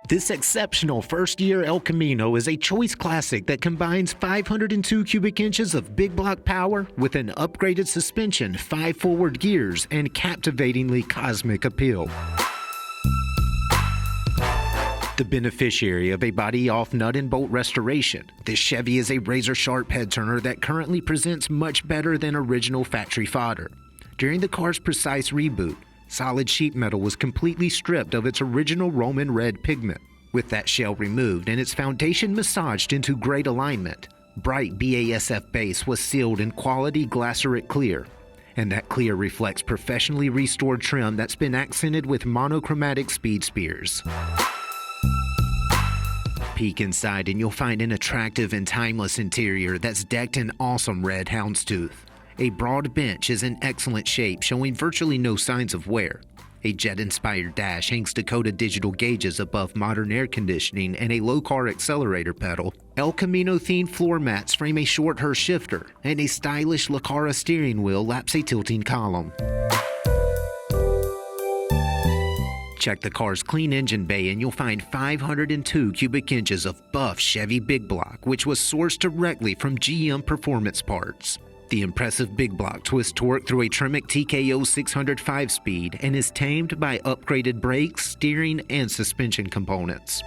This exceptional first-year El Camino is a choice classic that combines 502 cubic inches of big block power with an upgraded suspension, 5 forward gears, and captivatingly cosmic appeal. The beneficiary of a body-off nut and bolt restoration, this Chevy is a razor-sharp head-turner that currently presents much better than original factory fodder. During the car's precise reboot, solid sheet metal was completely stripped of its original Roman red pigment. With that shell removed and its foundation massaged into great alignment, bright BASF base was sealed in quality Glycerate clear. And that clear reflects professionally restored trim that's been accented with monochromatic speed spears. Peek inside and you'll find an attractive and timeless interior that's decked in awesome red houndstooth. A broad bench is in excellent shape, showing virtually no signs of wear. A jet-inspired dash hangs Dakota digital gauges above modern air conditioning and a low-car accelerator pedal. El Camino-themed floor mats frame a short Hurst shifter, and a stylish Lucara steering wheel laps a tilting column. Check the car's clean engine bay and you'll find 502 cubic inches of buff Chevy big block, which was sourced directly from GM Performance Parts. The impressive big block twists torque through a Tremec TKO 600 5-speed and is tamed by upgraded brakes, steering, and suspension components.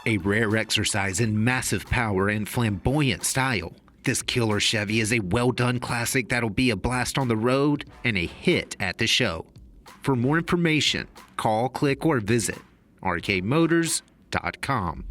A rare exercise in massive power and flamboyant style, this killer Chevy is a well-done classic that'll be a blast on the road and a hit at the show. For more information, call, click, or visit arcademotors.com.